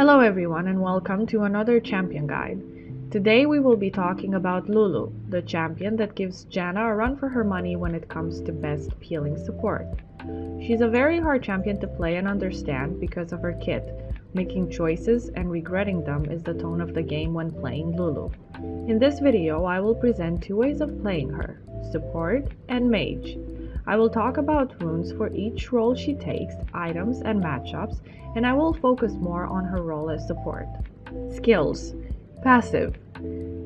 Hello everyone and welcome to another champion guide. Today we will be talking about Lulu, the champion that gives Janna a run for her money when it comes to best healing support. She's a very hard champion to play and understand because of her kit. Making choices and regretting them is the tone of the game when playing Lulu. In this video I will present two ways of playing her, support and mage. I will talk about runes for each role she takes, items and matchups, and I will focus more on her role as support. Skills. Passive.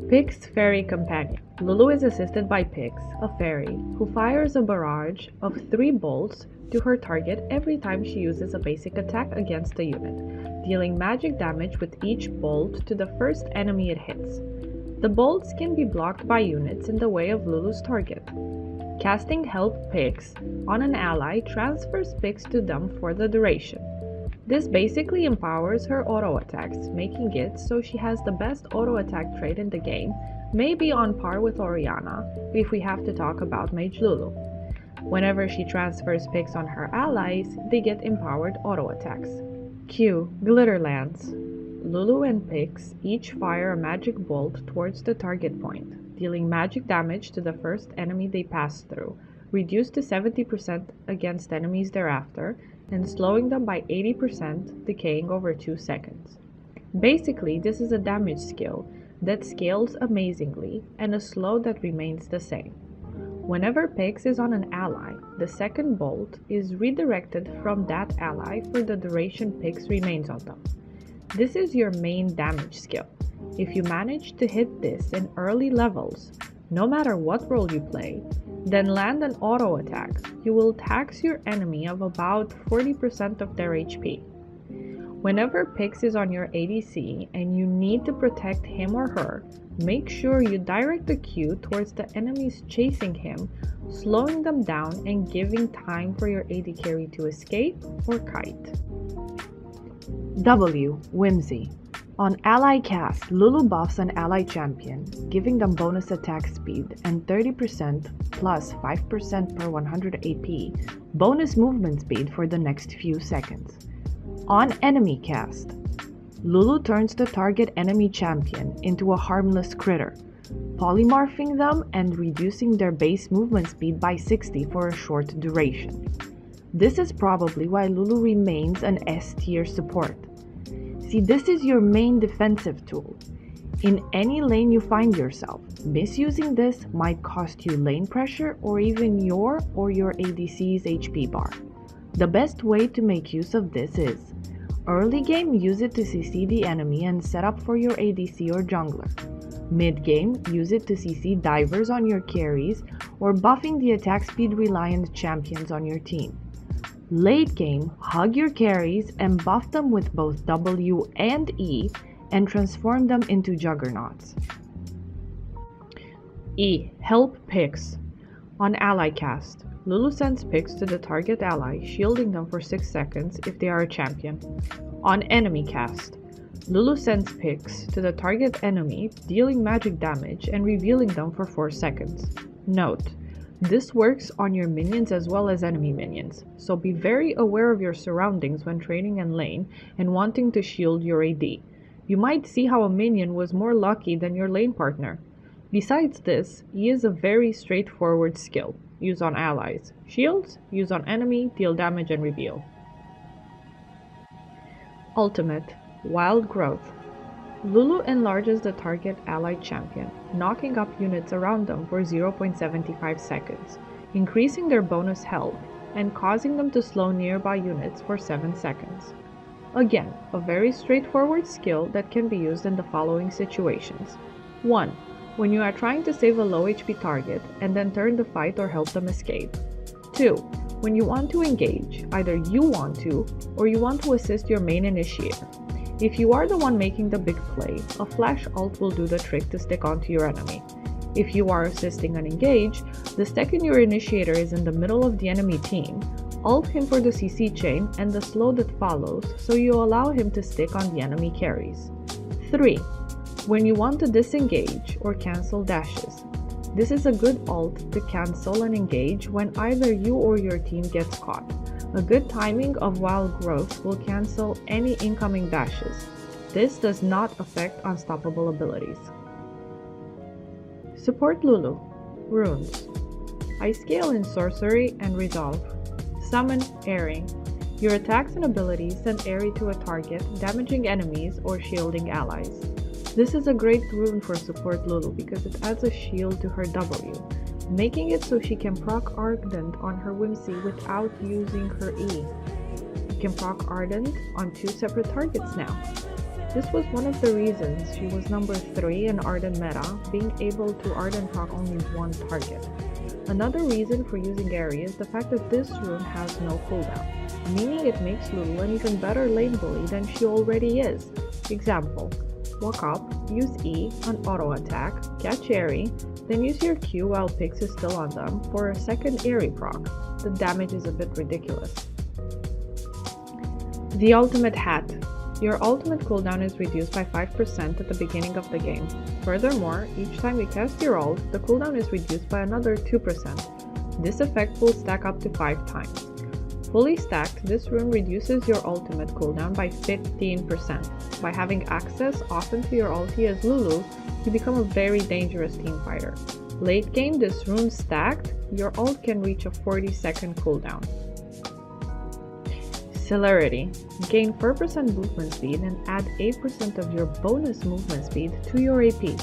Pix Fairy Companion. Lulu is assisted by Pix, a fairy, who fires a barrage of 3 bolts to her target every time she uses a basic attack against a unit, dealing magic damage with each bolt to the first enemy it hits. The bolts can be blocked by units in the way of Lulu's target. Casting Help Pix on an ally transfers Pix to them for the duration. This basically empowers her auto attacks, making it so she has the best auto attack trait in the game, maybe on par with Orianna if we have to talk about Mage Lulu. Whenever she transfers Pix on her allies, they get empowered auto attacks. Q. Glitter Lance. Lulu and Pix each fire a magic bolt towards the target point, dealing magic damage to the first enemy they pass through, reduced to 70% against enemies thereafter, and slowing them by 80%, decaying over 2 seconds. Basically, this is a damage skill that scales amazingly and a slow that remains the same. Whenever Pix is on an ally, the second bolt is redirected from that ally for the duration Pix remains on them. This is your main damage skill. If you manage to hit this in early levels, no matter what role you play, then land an auto attack, you will tax your enemy of about 40% of their HP. Whenever Pix is on your ADC and you need to protect him or her, make sure you direct the Q towards the enemies chasing him, slowing them down and giving time for your AD carry to escape or kite. W. Whimsy. On ally cast, Lulu buffs an ally champion, giving them bonus attack speed and 30% plus 5% per 100 AP, bonus movement speed for the next few seconds. On enemy cast, Lulu turns the target enemy champion into a harmless critter, polymorphing them and reducing their base movement speed by 60 for a short duration. This is probably why Lulu remains an S-tier support. See, this is your main defensive tool. In any lane you find yourself, misusing this might cost you lane pressure or even your ADC's HP bar. The best way to make use of this is early game, use it to CC the enemy and set up for your ADC or jungler. Mid game, use it to CC divers on your carries or buffing the attack speed reliant champions on your team. Late game, hug your carries and buff them with both W and E and transform them into juggernauts. E. Help Pix. On ally cast, Lulu sends Pix to the target ally, shielding them for 6 seconds if they are a champion. On enemy cast, Lulu sends Pix to the target enemy, dealing magic damage and revealing them for 4 seconds. Note: this works on your minions as well as enemy minions, so be very aware of your surroundings when trading in lane and wanting to shield your AD. You might see how a minion was more lucky than your lane partner. Besides this, E is a very straightforward skill. Use on allies. Shields, use on enemy, deal damage and reveal. Ultimate. Wild Growth. Lulu enlarges the target allied champion, knocking up units around them for 0.75 seconds, increasing their bonus health, and causing them to slow nearby units for 7 seconds. Again, a very straightforward skill that can be used in the following situations. 1. When you are trying to save a low HP target and then turn the fight or help them escape. 2. When you want to engage, either you want to or you want to assist your main initiator. If you are the one making the big play, a flash ult will do the trick to stick onto your enemy. If you are assisting an engage, the second your initiator is in the middle of the enemy team, ult him for the CC chain and the slow that follows, so you allow him to stick on the enemy carries. 3. When you want to disengage or cancel dashes. This is a good ult to cancel and engage when either you or your team gets caught. A good timing of Wild Growth will cancel any incoming dashes. This does not affect unstoppable abilities. Support Lulu. Runes. I scale in Sorcery and Resolve. Summon Airy. Your attacks and abilities send Airy to a target, damaging enemies or shielding allies. This is a great rune for support Lulu because it adds a shield to her W, making it so she can proc Ardent on her Whimsy without using her E. You can proc Ardent on 2 separate targets now. This was one of the reasons she was number 3 in Ardent meta, being able to Ardent proc only 1 target. Another reason for using Airy is the fact that this rune has no cooldown, meaning it makes Lulu an even better lane bully than she already is. Example, walk up, use E on auto attack, catch Airy, then use your Q while Pix is still on them for a second Airy proc. The damage is a bit ridiculous. The Ultimate Hat. Your ultimate cooldown is reduced by 5% at the beginning of the game. Furthermore, each time you cast your ult, the cooldown is reduced by another 2%. This effect will stack up to 5 times. Fully stacked, this rune reduces your ultimate cooldown by 15%. By having access often to your ulti as Lulu, you become a very dangerous teamfighter. Late game, this rune stacked, your ult can reach a 40-second cooldown. Celerity. Gain 4% movement speed and add 8% of your bonus movement speed to your AP.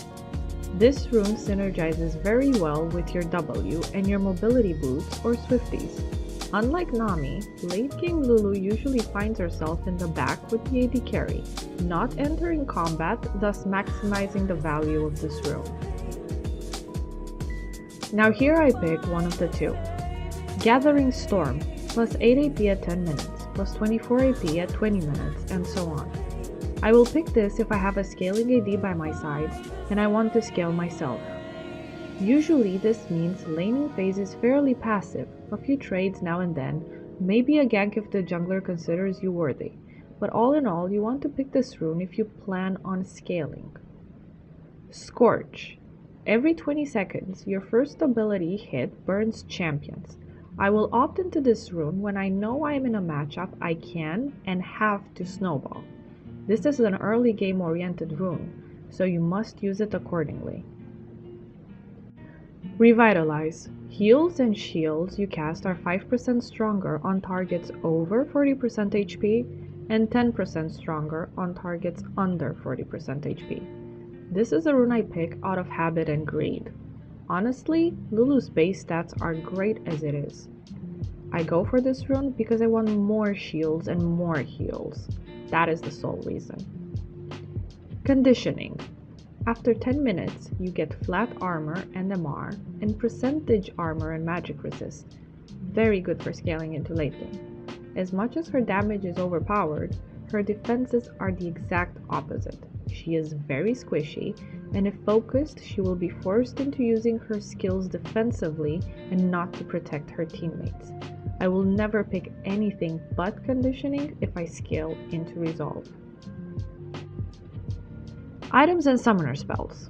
This rune synergizes very well with your W and your mobility boots or Swifties. Unlike Nami, late game Lulu usually finds herself in the back with the AD carry, not entering combat, thus maximizing the value of this rune. Now here I pick one of the two. Gathering Storm, plus 8 AP at 10 minutes. Plus 24 AP at 20 minutes, and so on. I will pick this if I have a scaling AD by my side and I want to scale myself. Usually this means laning phase is fairly passive, a few trades now and then, maybe a gank if the jungler considers you worthy, but all in all you want to pick this rune if you plan on scaling. Scorch. Every 20 seconds, your first ability hit burns champions. I will opt into this rune when I know I am in a matchup I can and have to snowball. This is an early game oriented rune, so you must use it accordingly. Revitalize. Heals and shields you cast are 5% stronger on targets over 40% HP and 10% stronger on targets under 40% HP. This is a rune I pick out of habit and greed. Honestly, Lulu's base stats are great as it is. I go for this rune because I want more shields and more heals. That is the sole reason. Conditioning. After 10 minutes, you get flat armor and MR, and percentage armor and magic resist. Very good for scaling into late game. As much as her damage is overpowered, her defenses are the exact opposite. She is very squishy, and if focused, she will be forced into using her skills defensively and not to protect her teammates. I will never pick anything but conditioning if I scale into Resolve. Items and summoner spells.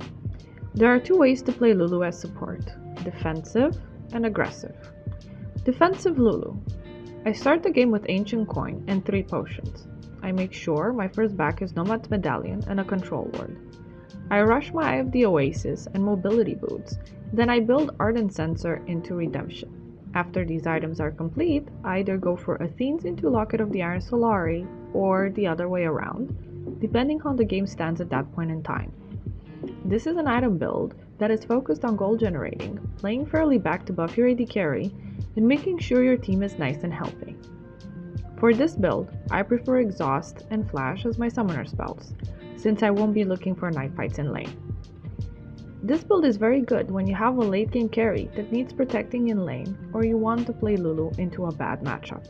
There are 2 ways to play Lulu as support, defensive and aggressive. Defensive Lulu. I start the game with Ancient Coin and 3 potions. I make sure my first back is Nomad's Medallion and a Control Ward. I rush my Eye of the Oasis and Mobility Boots, then I build Ardent Sensor into Redemption. After these items are complete, I either go for Athene's into Locket of the Iron Solari or the other way around, depending on the game stands at that point in time. This is an item build that is focused on gold generating, playing fairly back to buff your AD carry, and making sure your team is nice and healthy. For this build, I prefer Exhaust and Flash as my summoner spells, since I won't be looking for knife fights in lane. This build is very good when you have a late game carry that needs protecting in lane or you want to play Lulu into a bad matchup.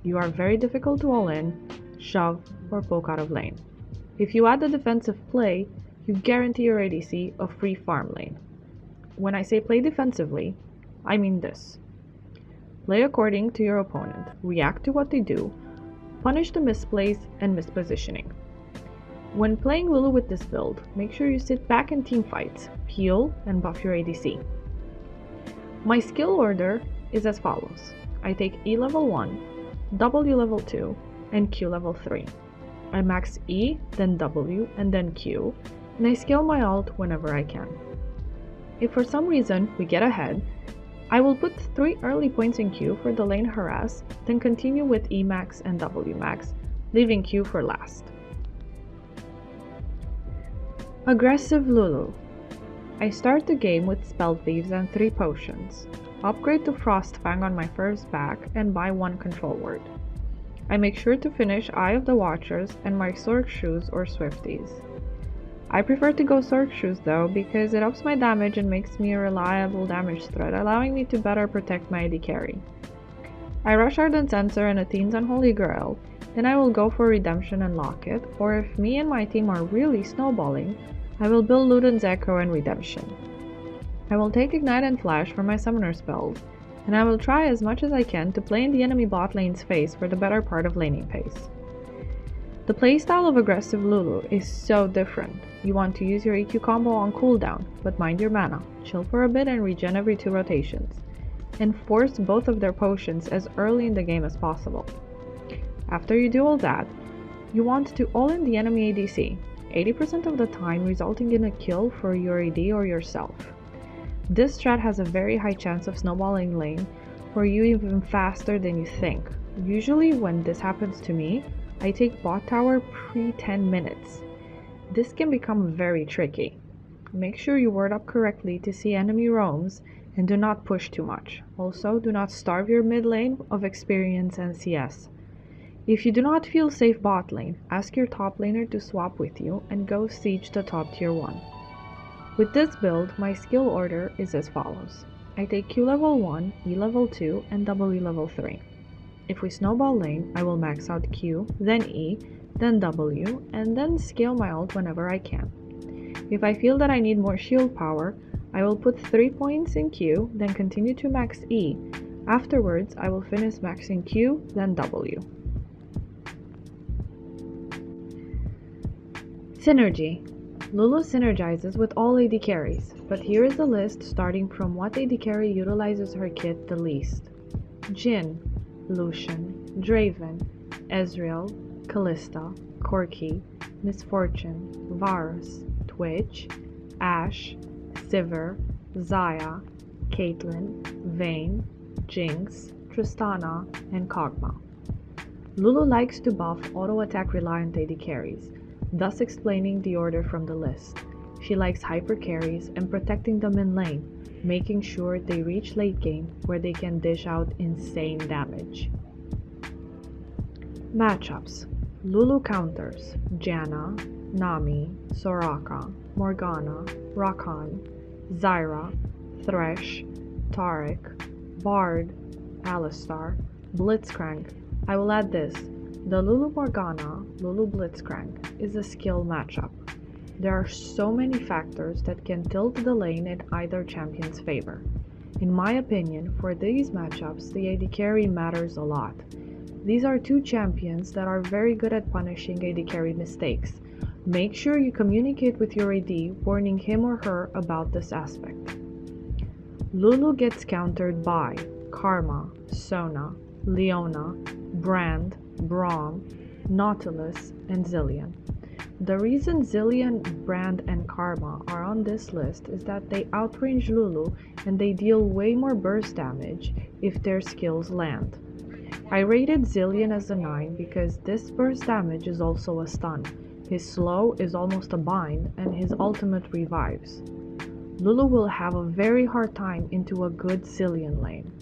You are very difficult to all in, shove, or poke out of lane. If you add the defensive play, you guarantee your ADC a free farm lane. When I say play defensively, I mean this. Play according to your opponent, react to what they do, punish the misplays and mispositioning. When playing Lulu with this build, make sure you sit back in teamfights, peel, and buff your ADC. My skill order is as follows. I take E level 1, W level 2, and Q level 3. I max E, then W, and then Q, and I scale my ult whenever I can. If for some reason we get ahead, I will put 3 early points in Q for the lane harass, then continue with E max and W max, leaving Q for last. Aggressive Lulu. I start the game with Spell Thieves and 3 potions, upgrade to Frostfang on my first back, and buy 1 control word. I make sure to finish Eye of the Watchers and my Sorc Shoes or Swifties. I prefer to go Sorc Shoes though because it ups my damage and makes me a reliable damage threat, allowing me to better protect my AD carry. I rush Ardent Censer and Athene's Unholy Grail, then I will go for Redemption and Locket, or if me and my team are really snowballing, I will build Luden's Echo and Redemption. I will take Ignite and Flash for my summoner spells, and I will try as much as I can to play in the enemy bot lane's face for the better part of laning pace. The playstyle of aggressive Lulu is so different. You want to use your EQ combo on cooldown, but mind your mana, chill for a bit and regen every 2 rotations, and force both of their potions as early in the game as possible. After you do all that, you want to all-in the enemy ADC, 80% of the time resulting in a kill for your AD or yourself. This strat has a very high chance of snowballing lane for you even faster than you think. Usually when this happens to me, I take bot tower pre 10 minutes. This can become very tricky. Make sure you word up correctly to see enemy roams and do not push too much. Also, do not starve your mid lane of experience and CS. If you do not feel safe bot lane, ask your top laner to swap with you and go siege the top tier 1. With this build, my skill order is as follows. I take Q level 1, E level 2, and W level 3. If we snowball lane, I will max out Q, then E, then W, and then scale my ult whenever I can. If I feel that I need more shield power, I will put 3 points in Q, then continue to max E. Afterwards, I will finish maxing Q, then W. Synergy. Lulu synergizes with all AD carries, but here is the list starting from what AD carry utilizes her kit the least. Jhin, Lucian, Draven, Ezreal, Kalista, Corki, Misfortune, Varus, Twitch, Ashe, Sivir, Xayah, Caitlyn, Vayne, Jinx, Tristana, and Kog'Maw. Lulu likes to buff auto-attack reliant AD carries, thus explaining the order from the list. She likes hyper carries and protecting them in lane, making sure they reach late game where they can dish out insane damage. Matchups. Lulu counters Janna, Nami, Soraka, Morgana, Rakan, Zyra, Thresh, Taric, Bard, Alistar, Blitzcrank. I will add this. The Lulu Morgana, Lulu Blitzcrank is a skill matchup. There are so many factors that can tilt the lane in either champion's favor. In my opinion, for these matchups, the AD carry matters a lot. These are 2 champions that are very good at punishing AD carry mistakes. Make sure you communicate with your AD, warning him or her about this aspect. Lulu gets countered by Karma, Sona, Leona, Brand, Braum, Nautilus, and Zilean. The reason Zilean, Brand, and Karma are on this list is that they outrange Lulu and they deal way more burst damage if their skills land. I rated Zilean as a 9 because this burst damage is also a stun. His slow is almost a bind and his ultimate revives. Lulu will have a very hard time into a good Zilean lane.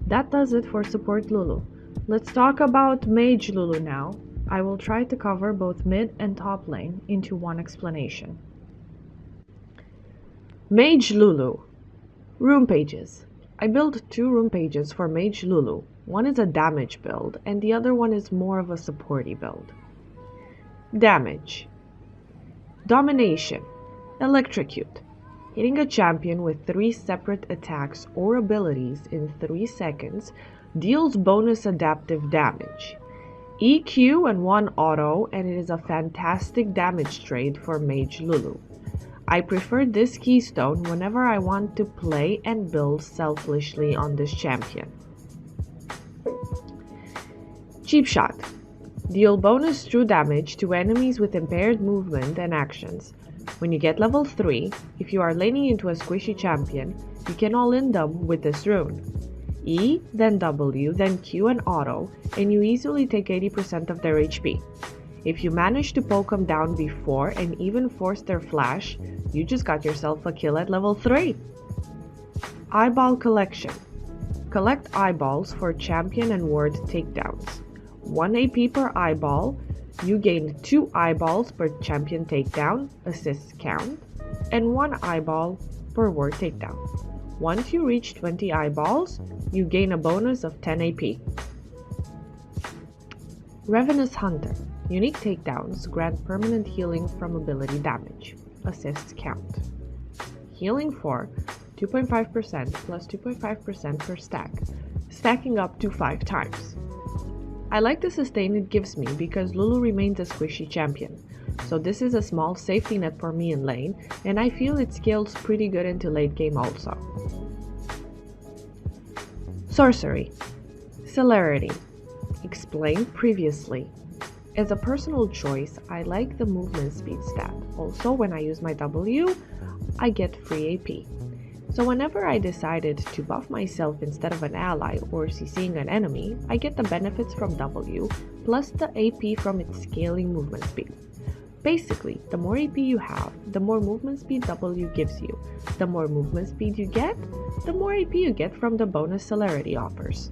That does it for support Lulu. Let's talk about Mage Lulu now. I will try to cover both mid and top lane into one explanation. Mage Lulu. Rune pages. I built 2 rune pages for Mage Lulu. One is a damage build and the other one is more of a supporty build. Damage. Domination. Electrocute. Hitting a champion with 3 separate attacks or abilities in 3 seconds deals bonus adaptive damage. EQ and 1 auto, and it is a fantastic damage trade for Mage Lulu. I prefer this keystone whenever I want to play and build selfishly on this champion. Cheap shot. Deal bonus true damage to enemies with impaired movement and actions. When you get level 3, if you are laning into a squishy champion, you can all-in them with this rune. E, then W, then Q and auto, and you easily take 80% of their HP. If you manage to poke them down before and even force their flash, you just got yourself a kill at level 3. Eyeball Collection. Collect eyeballs for champion and ward takedowns. 1 AP per eyeball, you gain 2 eyeballs per champion takedown, assists count, and 1 eyeball per ward takedown. Once you reach 20 eyeballs, you gain a bonus of 10 AP. Ravenous Hunter. Unique takedowns grant permanent healing from ability damage, assists count. Healing for 2.5% plus 2.5% per stack, stacking up to 5 times. I like the sustain it gives me because Lulu remains a squishy champion, so this is a small safety net for me in lane, and I feel it scales pretty good into late game also. Sorcery. Celerity. Explained previously. As a personal choice, I like the movement speed stat. Also, when I use my W, I get free AP. So whenever I decided to buff myself instead of an ally or CCing an enemy, I get the benefits from W, plus the AP from its scaling movement speed. Basically, the more AP you have, the more movement speed W gives you. The more movement speed you get, the more AP you get from the bonus celerity offers.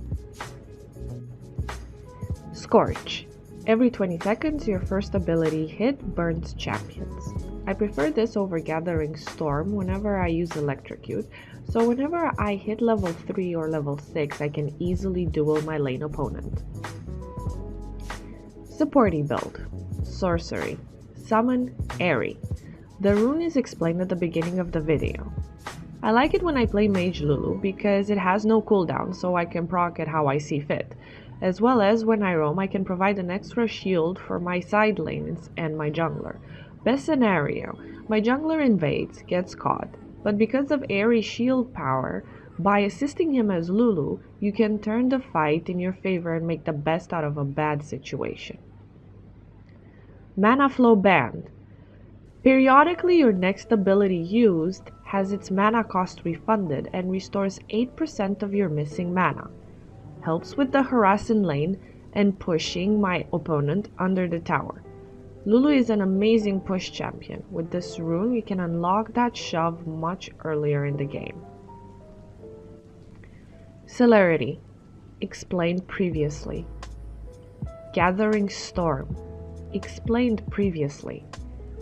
Scorch. Every 20 seconds, your first ability hit burns champions. I prefer this over Gathering Storm whenever I use Electrocute, so whenever I hit level 3 or level 6, I can easily duel my lane opponent. Supporty build. Sorcery. Summon Airy. The rune is explained at the beginning of the video. I like it when I play Mage Lulu because it has no cooldown, so I can proc it how I see fit. As well as when I roam, I can provide an extra shield for my side lanes and my jungler. Best scenario, my jungler invades, gets caught, but because of Airy's shield power, by assisting him as Lulu, you can turn the fight in your favor and make the best out of a bad situation. Mana Flow Band. Periodically, your next ability used has its mana cost refunded and restores 8% of your missing mana. Helps with the harass in lane and pushing my opponent under the tower. Lulu is an amazing push champion. With this rune, you can unlock that shove much earlier in the game. Celerity. Explained previously. Gathering Storm. Explained previously.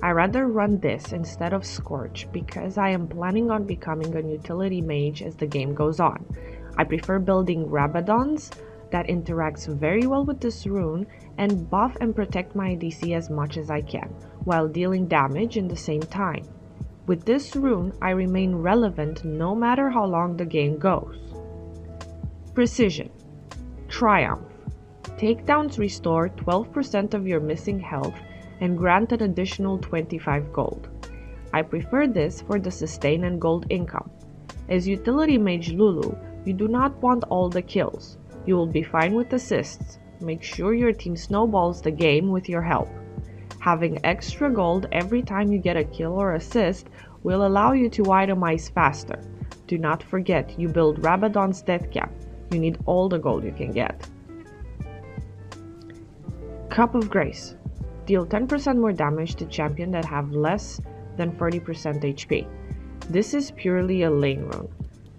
I rather run this instead of Scorch because I am planning on becoming a utility mage as the game goes on. I prefer building Rabadons that interacts very well with this rune and buff and protect my DC as much as I can, while dealing damage in the same time. With this rune, I remain relevant no matter how long the game goes. Precision. Triumph. Takedowns restore 12% of your missing health and grant an additional 25 gold. I prefer this for the sustain and gold income. As utility mage Lulu, you do not want all the kills. You will be fine with assists. Make sure your team snowballs the game with your help. Having extra gold every time you get a kill or assist will allow you to itemize faster. Do not forget, you build Rabadon's death cap. You need all the gold you can get. Cup of Grace. Deal 10% more damage to champions that have less than 40% HP. This is purely a lane rune.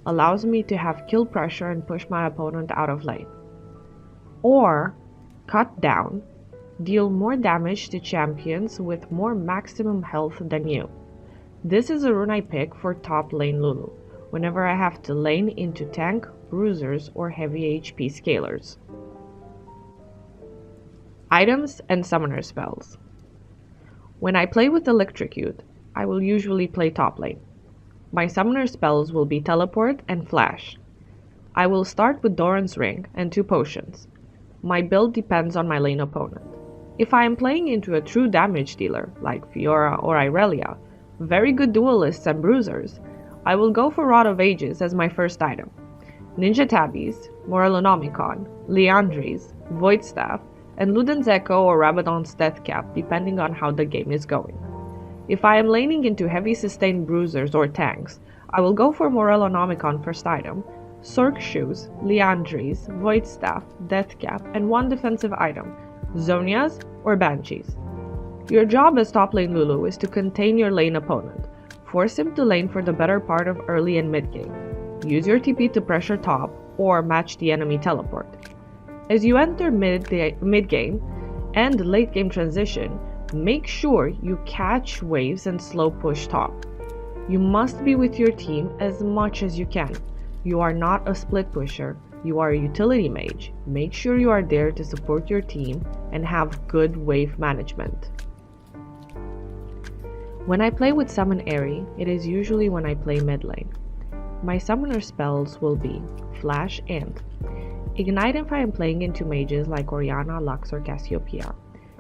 Allows me to have kill pressure and push my opponent out of lane. Or, Cut Down. Deal more damage to champions with more maximum health than you. This is a rune I pick for top lane Lulu, whenever I have to lane into tank, bruisers, or heavy HP scalers. Items and summoner spells. When I play with Electrocute, I will usually play top lane. My summoner spells will be Teleport and Flash. I will start with Doran's Ring and 2 potions. My build depends on my lane opponent. If I am playing into a true damage dealer, like Fiora or Irelia, very good duelists and bruisers, I will go for Rod of Ages as my first item. Ninja Tabbies, Morellonomicon, Liandry's, Void Staff, and Luden's Echo or Rabadon's Death Cap depending on how the game is going. If I am laning into heavy sustained bruisers or tanks, I will go for Morellonomicon first item, Sorc Shoes, Liandry's, Void Staff, Death Cap, and one defensive item, Zonia's or Banshees. Your job as top lane Lulu is to contain your lane opponent. Force him to lane for the better part of early and mid game. Use your TP to pressure top or match the enemy teleport. As you enter mid game and late game transition, make sure you catch waves and slow push top. You must be with your team as much as you can. You are not a split pusher, you are a utility mage. Make sure you are there to support your team and have good wave management. When I play with Summon Airy, it is usually when I play mid lane. My summoner spells will be Flash and Ignite if I am playing into mages like Orianna, Lux, or Cassiopeia.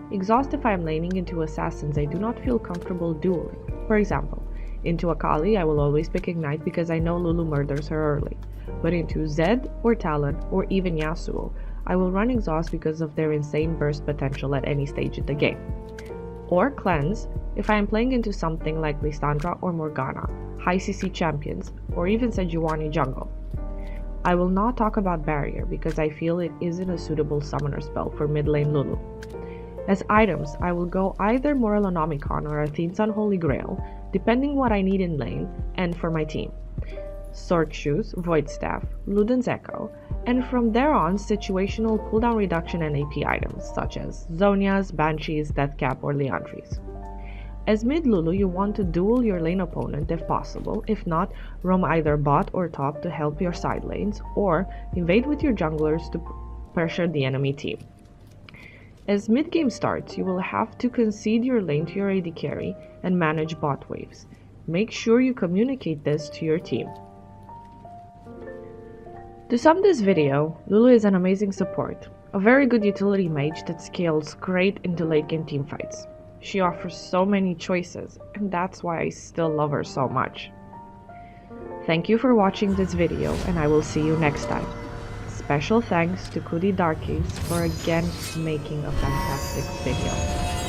Exhaust if I am laning into assassins I do not feel comfortable dueling. For example, into Akali I will always pick Ignite because I know Lulu murders her early. But into Zed or Talon or even Yasuo, I will run Exhaust because of their insane burst potential at any stage of the game. Or Cleanse if I am playing into something like Lissandra or Morgana, high CC champions, or even Sejuani jungle. I will not talk about Barrier because I feel it isn't a suitable summoner spell for mid lane Lulu. As items, I will go either Morellonomicon or Athene's Unholy Grail, depending what I need in lane and for my team. Sorc Shoes, Void Staff, Luden's Echo, and from there on situational cooldown reduction and AP items such as Zonia's, Banshees, Death Cap, or Liandry's. As mid Lulu, you want to duel your lane opponent if possible, if not, roam either bot or top to help your side lanes, or invade with your junglers to pressure the enemy team. As mid-game starts, you will have to concede your lane to your AD carry and manage bot waves. Make sure you communicate this to your team. To sum this video, Lulu is an amazing support, a very good utility mage that scales great into late game teamfights. She offers so many choices, and that's why I still love her so much. Thank you for watching this video, and I will see you next time. Special thanks to Kudi Darkies for again making a fantastic video.